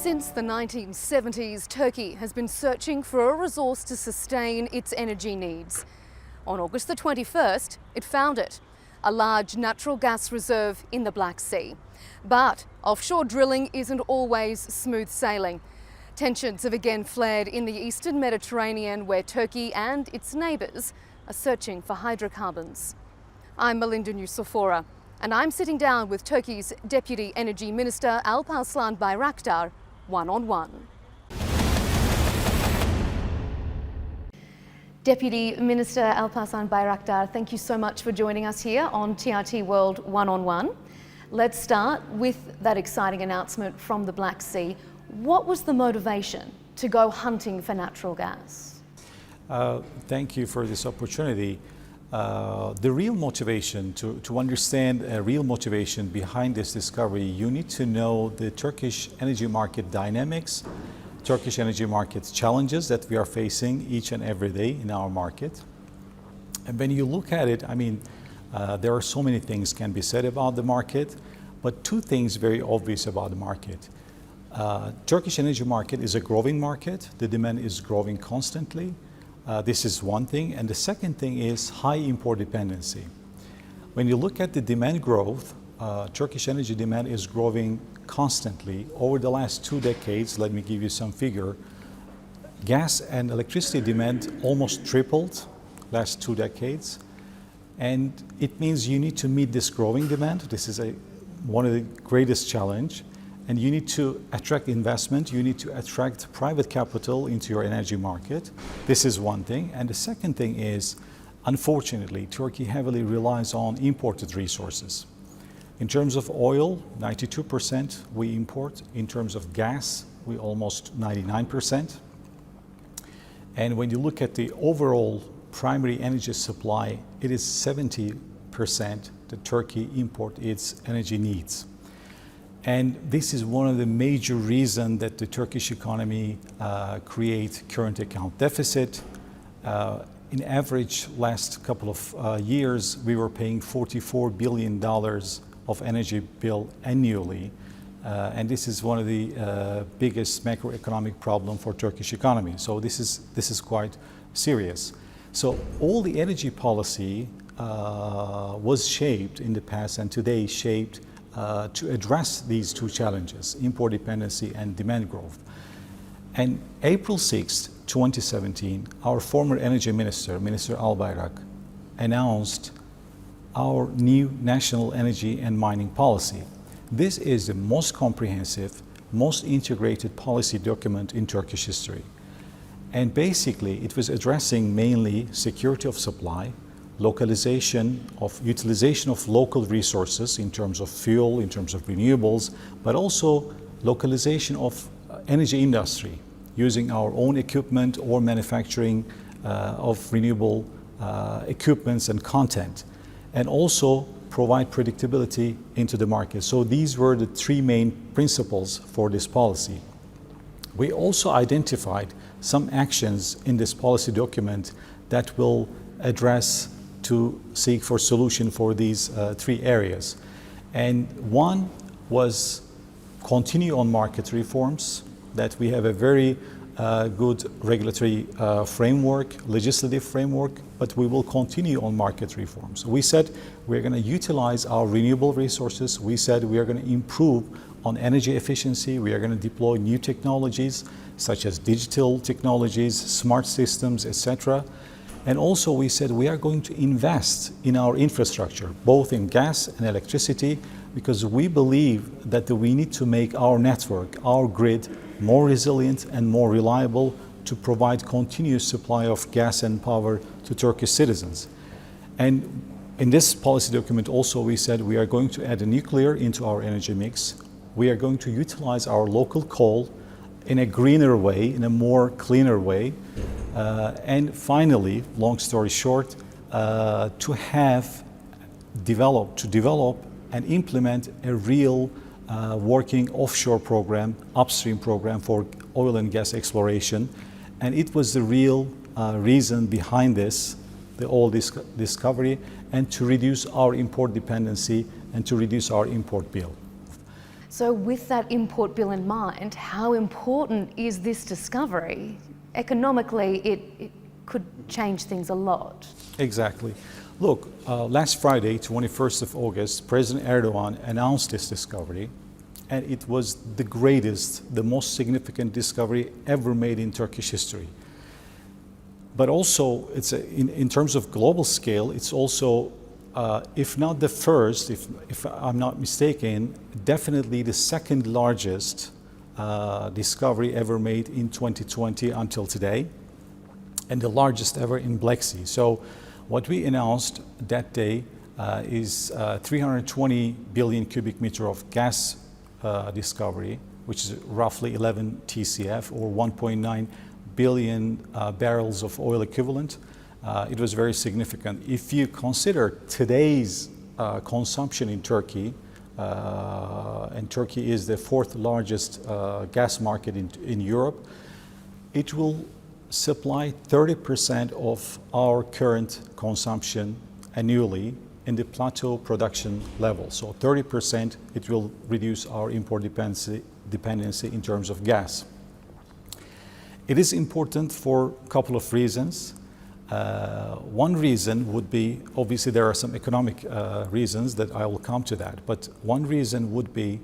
Since the 1970s, Turkey has been searching for a resource to sustain its energy needs. On August the 21st, it found it, a large natural gas reserve in the Black Sea. But offshore drilling isn't always smooth sailing. Tensions have again flared in the eastern Mediterranean, where Turkey and its neighbours are searching for hydrocarbons. I'm Melinda Nusofora, and I'm sitting down with Turkey's Deputy Energy Minister Alparslan Bayraktar, one-on-one. Deputy Minister Alparslan Bayraktar, thank you so much for joining us here on TRT World one-on-one. Let's start with that exciting announcement from the Black Sea. What was the motivation to go hunting for natural gas? Thank you for this opportunity. The real motivation, to understand a real motivation behind this discovery, you need to know the Turkish energy market dynamics, Turkish energy market challenges that we are facing each and every day in our market. And when you look at it, there are so many things can be said about the market, but two things very obvious about the market. Turkish energy market is a growing market. The demand is growing constantly. This is one thing. And the second thing is high import dependency. When you look at the demand growth, Turkish energy demand is growing constantly. Over the last 2 decades, let me give you some figure. Gas and electricity demand almost tripled last 2 decades. And it means you need to meet this growing demand. This is one of the greatest challenge. And you need to attract investment, you need to attract private capital into your energy market. This is one thing. And the second thing is, unfortunately, Turkey heavily relies on imported resources. In terms of oil, 92% we import. In terms of gas, we almost 99%. And when you look at the overall primary energy supply, it is 70% that Turkey import its energy needs. And this is one of the major reasons that the Turkish economy creates current account deficit. In average, last couple of years, we were paying $44 billion of energy bill annually. And this is one of the biggest macroeconomic problem for Turkish economy. So this is quite serious. So all the energy policy was shaped in the past and today shaped to address these two challenges, import dependency and demand growth. And April 6, 2017, our former energy minister, Minister Bayraktar, announced our new national energy and mining policy. This is the most comprehensive, most integrated policy document in Turkish history. And basically, it was addressing mainly security of supply, utilization of local resources in terms of fuel, in terms of renewables, but also localization of energy industry, using our own equipment or manufacturing of renewable equipments and content, and also provide predictability into the market. So these were the three main principles for this policy. We also identified some actions in this policy document that will address to seek for solution for these three areas. And one was continue on market reforms, that we have a very good regulatory framework, legislative framework, but we will continue on market reforms. We said we're going to utilize our renewable resources. We said we are going to improve on energy efficiency. We are going to deploy new technologies such as digital technologies, smart systems, etc. And also we said we are going to invest in our infrastructure, both in gas and electricity, because we believe that we need to make our network, our grid, more resilient and more reliable to provide continuous supply of gas and power to Turkish citizens. And in this policy document also we said we are going to add a nuclear into our energy mix. We are going to utilize our local coal in a greener way, in a more cleaner way. And finally, long story short, to develop and implement a real working offshore program, upstream program for oil and gas exploration. And it was the real reason behind this, all this discovery, and to reduce our import dependency and to reduce our import bill. So with that import bill in mind, how important is this discovery? Economically, it could change things a lot. Exactly. Look, last Friday, 21st of August, President Erdogan announced this discovery, and it was the greatest, the most significant discovery ever made in Turkish history. But also, in terms of global scale, it's also, if not the first, if I'm not mistaken, definitely the second largest discovery ever made in 2020 until today, and the largest ever in Black Sea. So what we announced that day is 320 billion cubic meter of gas discovery, which is roughly 11 TCF or 1.9 billion barrels of oil equivalent. It was very significant. If you consider today's consumption in Turkey, and Turkey is the fourth largest gas market in Europe, it will supply 30% of our current consumption annually in the plateau production level. So 30% it will reduce our import dependency in terms of gas. It is important for a couple of reasons. One reason would be, obviously there are some economic reasons that I will come to that, but one reason would be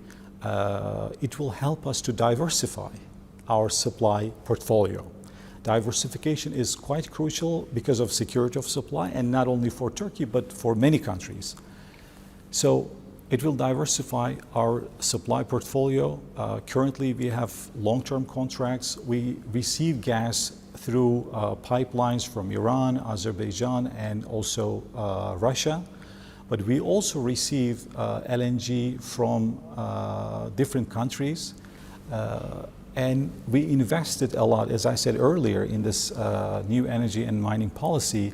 it will help us to diversify our supply portfolio. Diversification is quite crucial because of security of supply, and not only for Turkey, but for many countries. So it will diversify our supply portfolio. Currently, we have long-term contracts. We receive gas through pipelines from Iran, Azerbaijan, and also Russia. But we also receive LNG from different countries. And we invested a lot, as I said earlier, in this new energy and mining policy.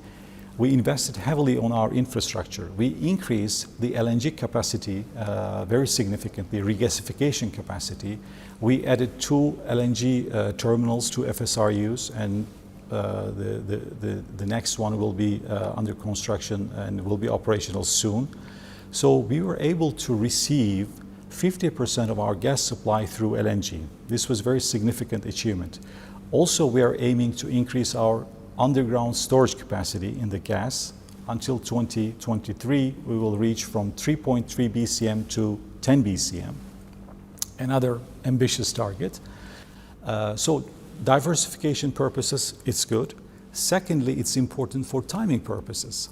We invested heavily on our infrastructure. We increased the LNG capacity very significantly, regasification capacity. We added 2 LNG terminals to FSRUs, and the next one will be under construction and will be operational soon. So we were able to receive 50% of our gas supply through LNG. This was a very significant achievement. Also, we are aiming to increase our underground storage capacity in the gas. Until 2023, we will reach from 3.3 BCM to 10 BCM. Another ambitious target. So diversification purposes, it's good. Secondly, it's important for timing purposes.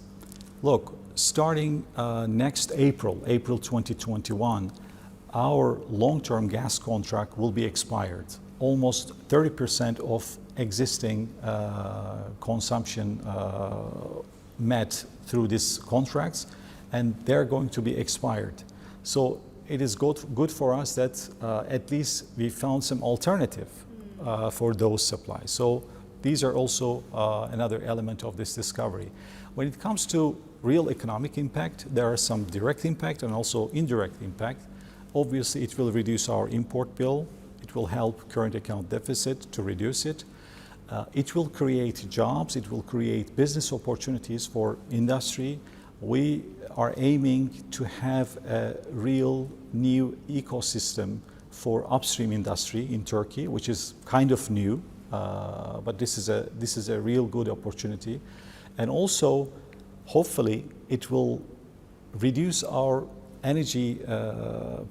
Look, starting next April 2021, our long-term gas contract will be expired. Almost 30% of existing consumption met through these contracts, and they're going to be expired. So it is good for us that at least we found some alternative for those supplies. So these are also another element of this discovery. When it comes to real economic impact, there are some direct impact and also indirect impact. Obviously, it will reduce our import bill. It will help current account deficit to reduce it. It will create jobs. It will create business opportunities for industry. We are aiming to have a real new ecosystem for upstream industry in Turkey, which is kind of new, but this is a real good opportunity. And also, hopefully, it will reduce our energy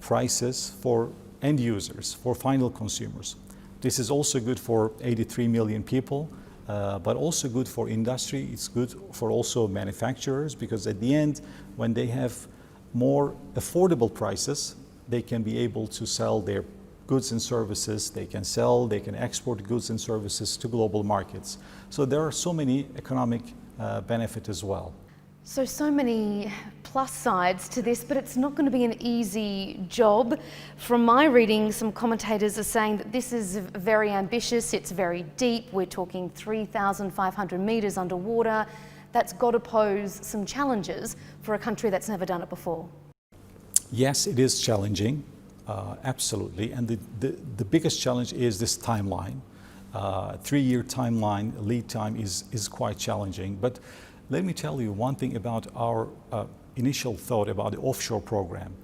prices for end users, for final consumers. This is also good for 83 million people, but also good for industry. It's good for also manufacturers, because at the end, when they have more affordable prices, they can be able to sell their goods and services. They can export goods and services to global markets. So there are so many economic benefits as well. So many plus sides to this, but it's not going to be an easy job. From my reading, some commentators are saying that this is very ambitious, it's very deep. We're talking 3,500 metres underwater. That's got to pose some challenges for a country that's never done it before. Yes, it is challenging, absolutely. And the biggest challenge is this timeline. 3-year timeline, lead time is quite challenging. But let me tell you one thing about our initial thought about the offshore program.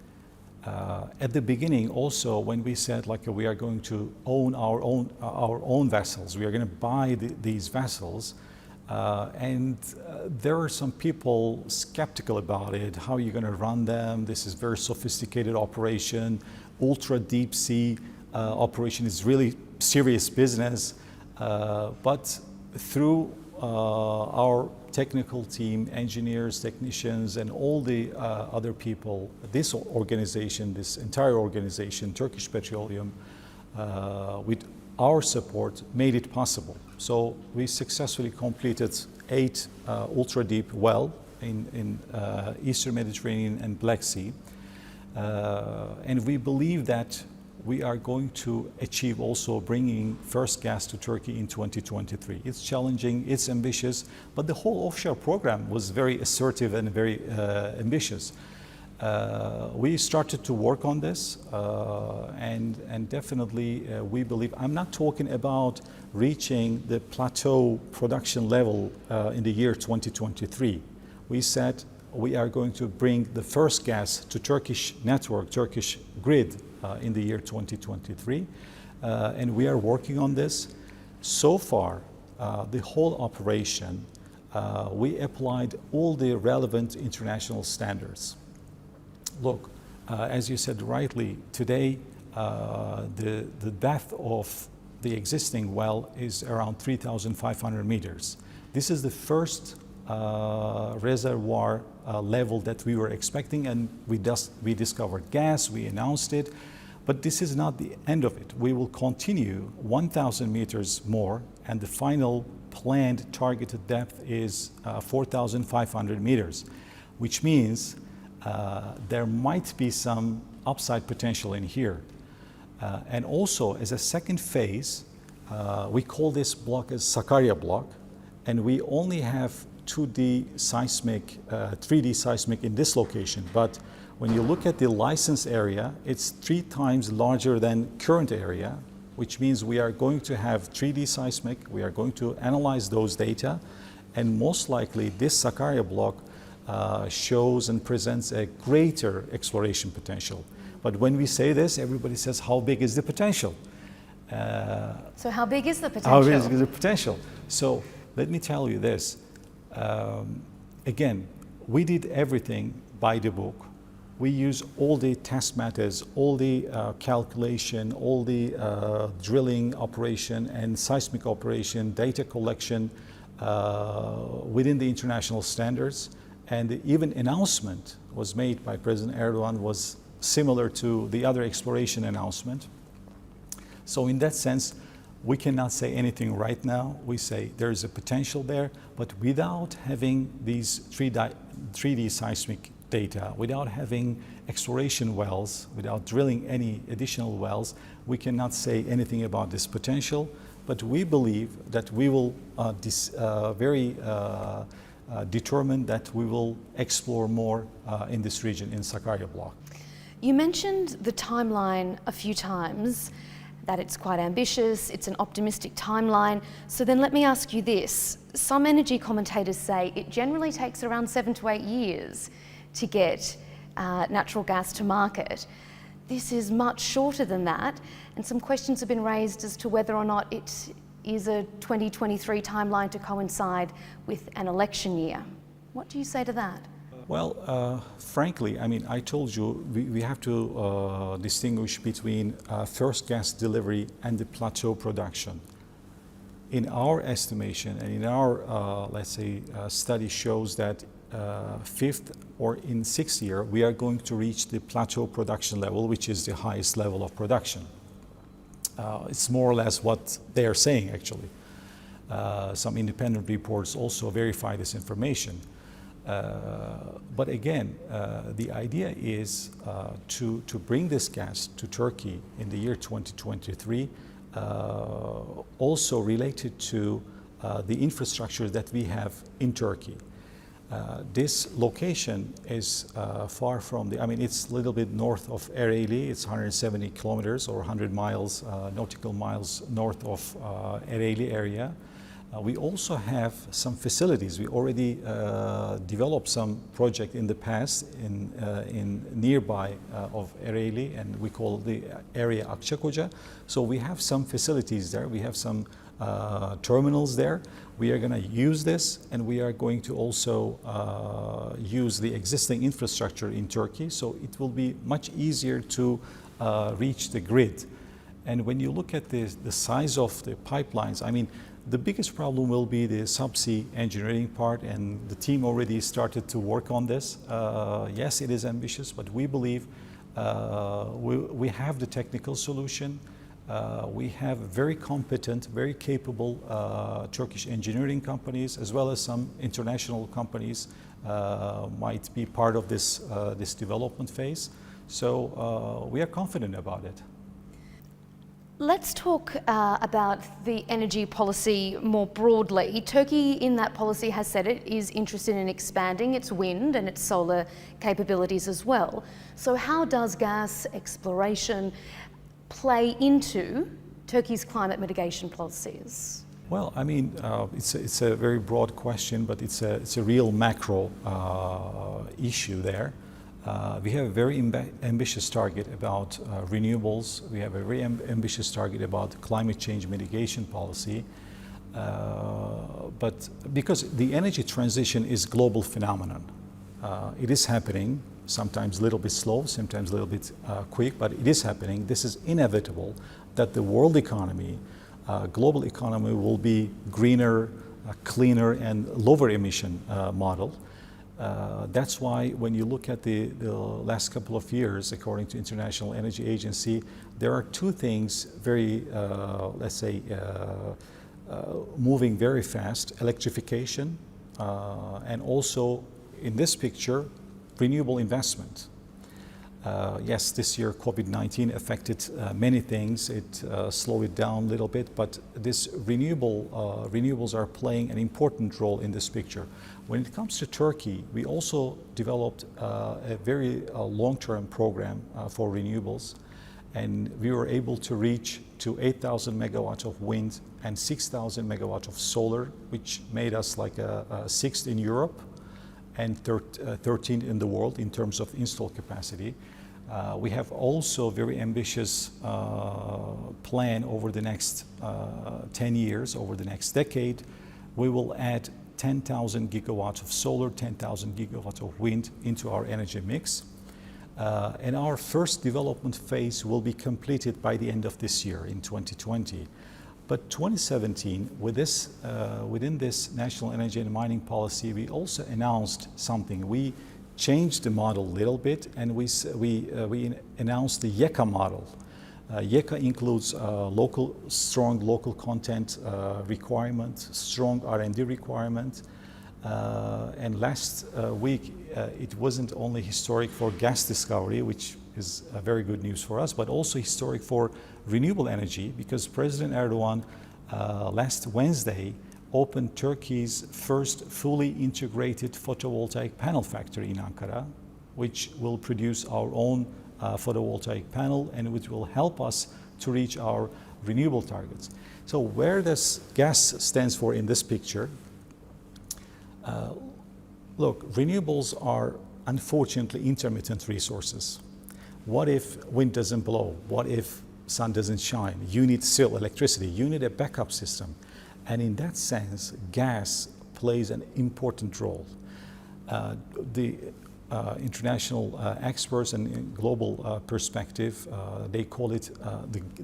At the beginning, also, when we said like we are going to own our own vessels, we are going to buy these vessels, there are some people skeptical about it. How are you going to run them? This is very sophisticated operation, ultra deep sea operation is really serious business. But through our technical team, engineers, technicians, and all the other people, this organization, this entire organization, Turkish Petroleum, with our support, made it possible. So we successfully completed 8 ultra-deep well in Eastern Mediterranean and Black Sea. And we believe that we are going to achieve also bringing first gas to Turkey in 2023. It's challenging, it's ambitious, but the whole offshore program was very assertive and very ambitious. We started to work on this, and definitely we believe, I'm not talking about reaching the plateau production level in the year 2023. We said we are going to bring the first gas to Turkish network, Turkish grid in the year 2023, and we are working on this. So far, the whole operation, we applied all the relevant international standards. Look, as you said rightly, today the depth of the existing well is around 3,500 meters. This is the first reservoir level that we were expecting, and we discovered gas, we announced it, but this is not the end of it. We will continue 1,000 meters more, and the final planned targeted depth is 4,500 meters, which means there might be some upside potential in here. And also, as a second phase, we call this block as Sakarya block, and we only have 2D seismic, 3D seismic in this location. But when you look at the license area, it's 3 times larger than current area, which means we are going to have 3D seismic, we are going to analyze those data, and most likely this Sakarya block shows and presents a greater exploration potential. But when we say this, everybody says, how big is the potential? So how big is the potential? How big is the potential? So let me tell you this. Again, we did everything by the book. We use all the test methods, all the calculation, all the drilling operation and seismic operation, data collection within the international standards. And even announcement was made by President Erdogan was similar to the other exploration announcement. So in that sense, we cannot say anything right now. We say there is a potential there, but without having these 3D seismic data, without having exploration wells, without drilling any additional wells, we cannot say anything about this potential. But we believe that we will determined that we will explore more in this region, in Sakarya block. You mentioned the timeline a few times, that it's quite ambitious, it's an optimistic timeline. So then let me ask you this. Some energy commentators say it generally takes around 7 to 8 years to get natural gas to market. This is much shorter than that, and some questions have been raised as to whether or not it is a 2023 timeline to coincide with an election year. What do you say to that? Well, frankly, I mean, I told you we have to distinguish between first gas delivery and the plateau production. In our estimation and in our, let's say, study shows that 5th or in 6th year, we are going to reach the plateau production level, which is the highest level of production. It's more or less what they are saying, actually. Some independent reports also verify this information. But again, the idea is to bring this gas to Turkey in the year 2023, also related to the infrastructure that we have in Turkey. This location is far from I mean, it's a little bit north of Ereğli. It's 170 kilometers or 100 miles, nautical miles north of Ereğli area. We also have some facilities. We already developed some project in the past in nearby of Ereğli, and we call the area Akçakoca. So we have some facilities there. We have some terminals there. We are going to use this, and we are going to also use the existing infrastructure in Turkey. So it will be much easier to reach the grid. And when you look at the size of the pipelines, I mean, the biggest problem will be the subsea engineering part, and the team already started to work on this. Yes, it is ambitious, but we believe we have the technical solution. We have very competent, very capable Turkish engineering companies, as well as some international companies might be part of this development phase. So we are confident about it. Let's talk about the energy policy more broadly. Turkey in that policy has said it is interested in expanding its wind and its solar capabilities as well. So how does gas exploration play into Turkey's climate mitigation policies? Well, I mean, it's a very broad question, but it's a real macro issue there. We have a very ambitious target about renewables. We have a very ambitious target about climate change mitigation policy. But because the energy transition is a global phenomenon, it is happening, sometimes a little bit slow, sometimes a little bit quick, but it is happening. This is inevitable that the world economy, global economy will be greener, cleaner, and lower emission model. That's why when you look at the last couple of years, according to International Energy Agency, there are two things very, let's say, moving very fast: electrification, and also in this picture, renewable investment. Yes, this year COVID-19 affected many things. It slowed it down a little bit, but this renewables are playing an important role in this picture. When it comes to Turkey, we also developed a very long-term program for renewables, and we were able to reach to 8,000 megawatts of wind and 6,000 megawatts of solar, which made us like a sixth in Europe and 13th in the world in terms of installed capacity. We have also a very ambitious plan over the next 10 years, over the next decade. We will add 10,000 gigawatts of solar, 10,000 gigawatts of wind into our energy mix. And our first development phase will be completed by the end of this year in 2020. But 2017, with this, within this National Energy and Mining Policy, we also announced something. We changed the model a little bit, and we announced the YEKA model. YEKA includes strong local content requirement, strong R&D requirement, and last week it wasn't only historic for gas discovery, which is very good news for us, but also historic for renewable energy, because President Erdogan last Wednesday opened Turkey's first fully integrated photovoltaic panel factory in Ankara, which will produce our own photovoltaic panel, and which will help us to reach our renewable targets. So where does gas stands for in this picture? Look, renewables are unfortunately intermittent resources. What if wind doesn't blow? What if sun doesn't shine? You need still electricity. You need a backup system. And in that sense, gas plays an important role. The international experts and in global perspective, they call it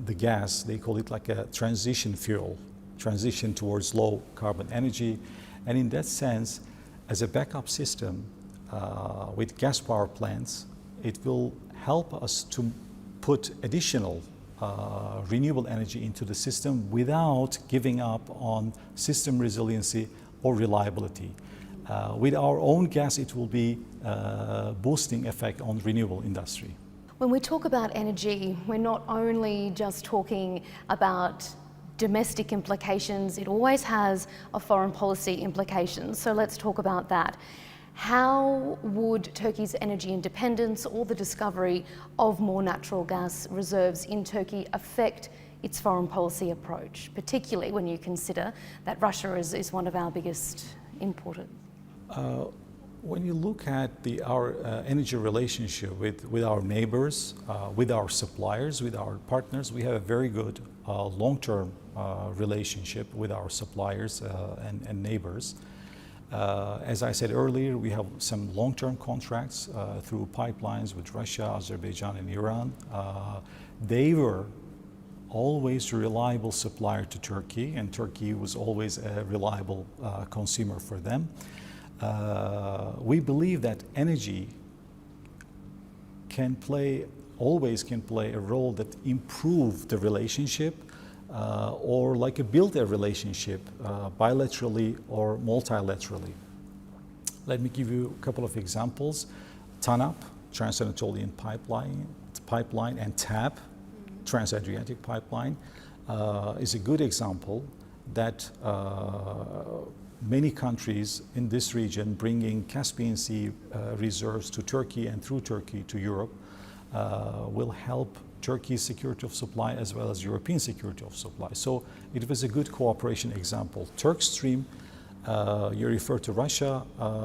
the gas, they call it like a transition fuel, transition towards low carbon energy. And in that sense, as a backup system with gas power plants, it will help us to put additional renewable energy into the system without giving up on system resiliency or reliability. With our own gas, it will be boosting effect on renewable industry. When we talk about energy, we're not only just talking about domestic implications, it always has a foreign policy implications. So let's talk about that. How would Turkey's energy independence or the discovery of more natural gas reserves in Turkey affect its foreign policy approach, particularly when you consider that Russia is one of our biggest importers? When you look at our energy relationship with our neighbors, with our suppliers, with our partners, we have a very good long-term relationship with our suppliers and neighbors. As I said earlier, we have some long-term contracts through pipelines with Russia, Azerbaijan, and Iran. They were always a reliable supplier to Turkey, and Turkey was always a reliable consumer for them. We believe that energy always can play a role that improve the relationship or build a relationship bilaterally or multilaterally. Let me give you a couple of examples. TANAP, Trans-Anatolian Pipeline, and TAP, Trans-Adriatic Pipeline, is a good example that many countries in this region bringing Caspian Sea reserves to Turkey and through Turkey to Europe will help Turkey's security of supply as well as European security of supply. So it was a good cooperation example. TurkStream, you refer to Russia.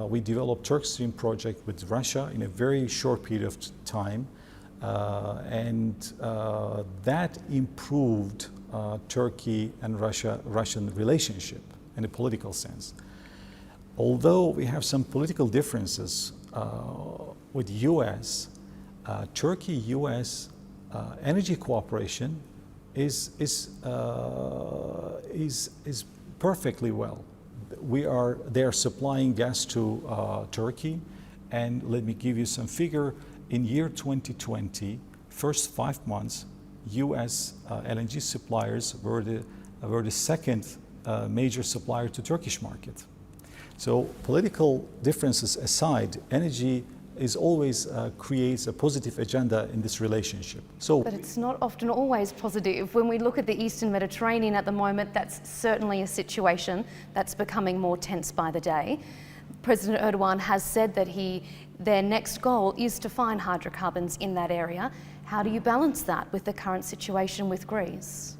We developed TurkStream project with Russia in a very short period of time, and that improved Turkey and Russian relationship in a political sense. Although we have some political differences with U.S., Turkey-U.S. Energy cooperation is perfectly well. They are supplying gas to Turkey, and let me give you some figure. In year 2020, first 5 months, U.S. LNG suppliers were the second major supplier to Turkish market. So political differences aside, energy is always creates a positive agenda in this relationship. But it's not often always positive. When we look at the Eastern Mediterranean at the moment, that's certainly a situation that's becoming more tense by the day. President Erdogan has said that their next goal is to find hydrocarbons in that area. How do you balance that with the current situation with Greece?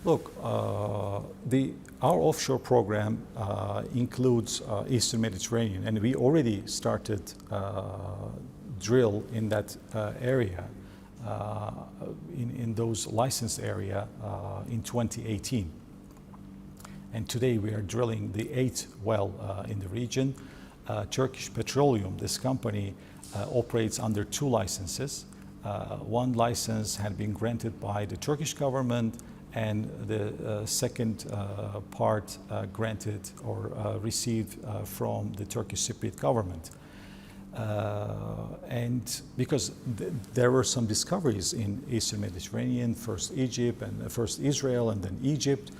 Look, our offshore program includes Eastern Mediterranean, and we already started drill in that area, in those licensed area in 2018. And today we are drilling the 8th well in the region. Turkish Petroleum, this company, operates under 2 licenses. One license had been granted by the Turkish government, and the second part granted or received from the Turkish Cypriot government. And because there were some discoveries in Eastern Mediterranean, first Egypt and first Israel and then Egypt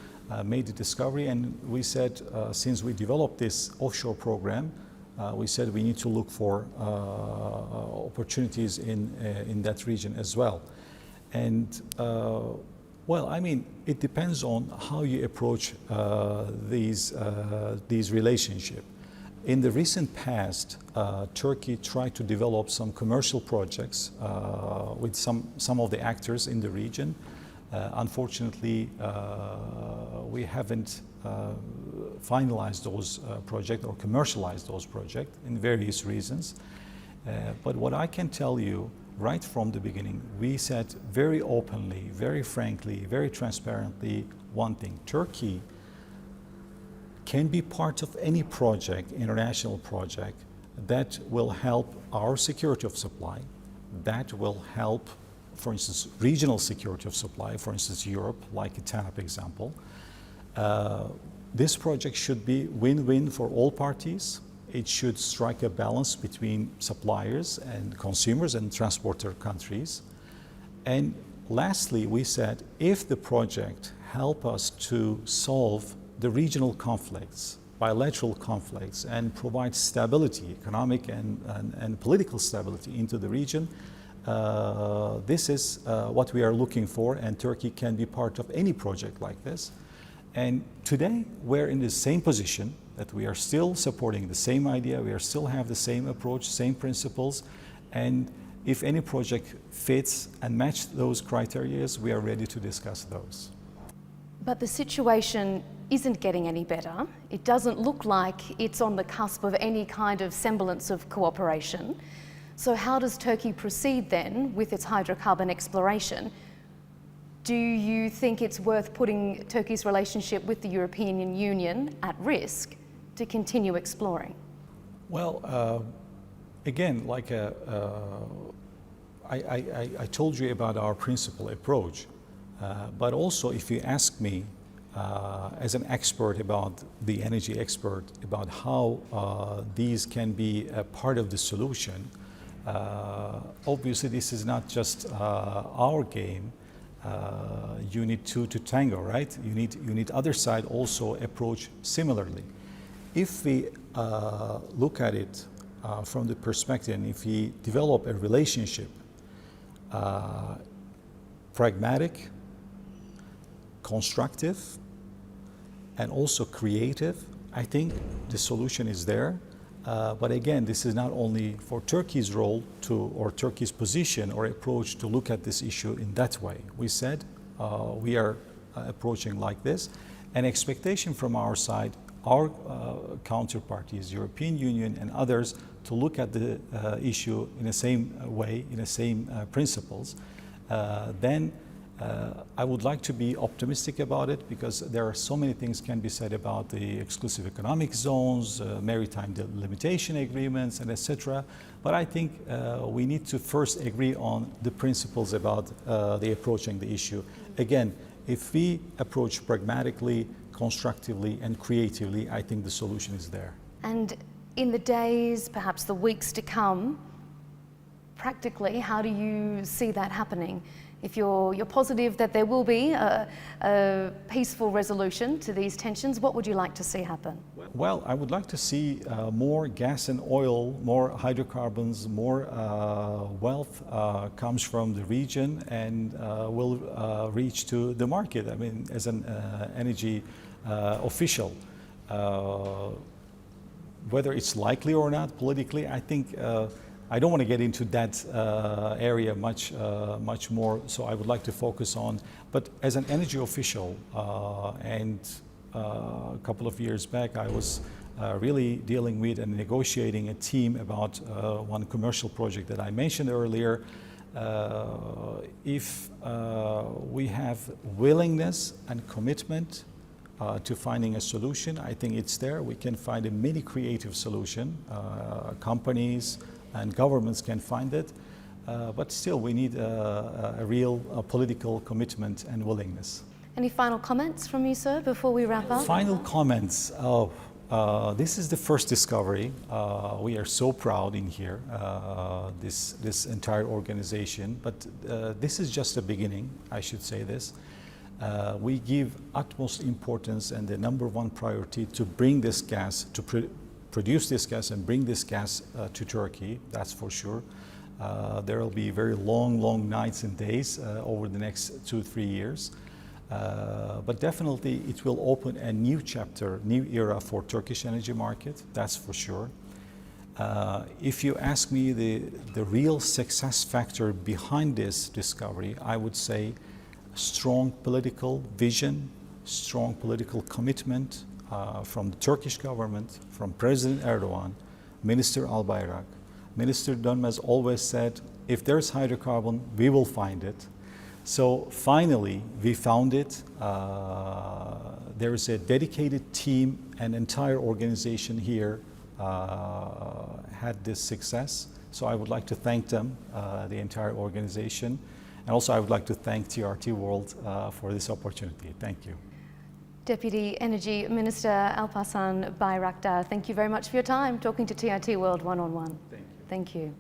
made the discovery, and we said since we developed this offshore program, we said we need to look for opportunities in that region as well. And well, I mean, it depends on how you approach these relationships. In the recent past, Turkey tried to develop some commercial projects with some of the actors in the region. Unfortunately, we haven't finalized those projects or commercialized those projects in various reasons. But what I can tell you, right from the beginning, we said very openly, very frankly, very transparently one thing: Turkey can be part of any project, international project, that will help our security of supply, that will help, for instance, regional security of supply, for instance, Europe, like a TANAP example. This project should be win-win for all parties. It should strike a balance between suppliers and consumers and transporter countries. And lastly, we said, if the project help us to solve the regional conflicts, bilateral conflicts, and provide stability, economic and political stability into the region, this is what we are looking for, and Turkey can be part of any project like this. And today, we're in the same position, that we are still supporting the same idea, we still have the same approach, same principles, and If any project fits and matches those criteria, we are ready to discuss those. But the situation isn't getting any better. It doesn't look like it's on the cusp of any kind of semblance of cooperation. So how does Turkey proceed then with its hydrocarbon exploration? Do you think it's worth putting Turkey's relationship with the European Union at risk to continue exploring? Well, again, like I told you about our principal approach, but also if you ask me as an expert about the energy expert about how these can be a part of the solution, obviously this is not just our game. You need two to tango, right? You need other side also approach similarly. If we look at it from the perspective, and if we develop a relationship, pragmatic, constructive, and also creative, I think the solution is there. But again, this is not only for Turkey's role or Turkey's position or approach to look at this issue in that way. We said we are approaching like this. An expectation from our side, our counterparties, European Union and others, to look at the issue in the same way, in the same principles. Then I would like to be optimistic about it, because there are so many things can be said about the exclusive economic zones, maritime delimitation agreements, and etc. But I think we need to first agree on the principles about the approaching the issue. Again, if we approach pragmatically, constructively, and creatively, I think the solution is there. And in the days, perhaps the weeks to come, practically, how do you see that happening? If you're positive that there will be a peaceful resolution to these tensions, what would you like to see happen? Well, I would like to see more gas and oil, more hydrocarbons, more wealth comes from the region and will reach to the market. I mean, as an energy official, whether it's likely or not politically, I think I don't want to get into that area much more, so I would like to focus on, but as an energy official, and a couple of years back I was really dealing with and negotiating a team about one commercial project that I mentioned earlier. If we have willingness and commitment to finding a solution, I think it's there. We can find a many creative solution. Companies and governments can find it, but still we need a real political commitment and willingness. Any final comments from you, sir, before we wrap up? Final comments. This is the first discovery. We are so proud in here, this entire organization, but this is just the beginning, I should say this. We give utmost importance and the #1 priority to bring this gas, to produce this gas and bring this gas to Turkey, that's for sure. There will be very long nights and days over the next 2-3 years. But definitely it will open a new chapter, new era for Turkish energy market, that's for sure. If you ask me the real success factor behind this discovery, I would say strong political vision, strong political commitment from the Turkish government, from President Erdogan, Minister Bayraktar. Minister Dönmez always said, if there's hydrocarbon, we will find it. So finally, we found it. There is a dedicated team and entire organization here had this success. So I would like to thank them, the entire organization. And also I would like to thank TRT World for this opportunity. Thank you. Deputy Energy Minister Alparslan Bayraktar, thank you very much for your time talking to TRT World one-on-one. Thank you. Thank you.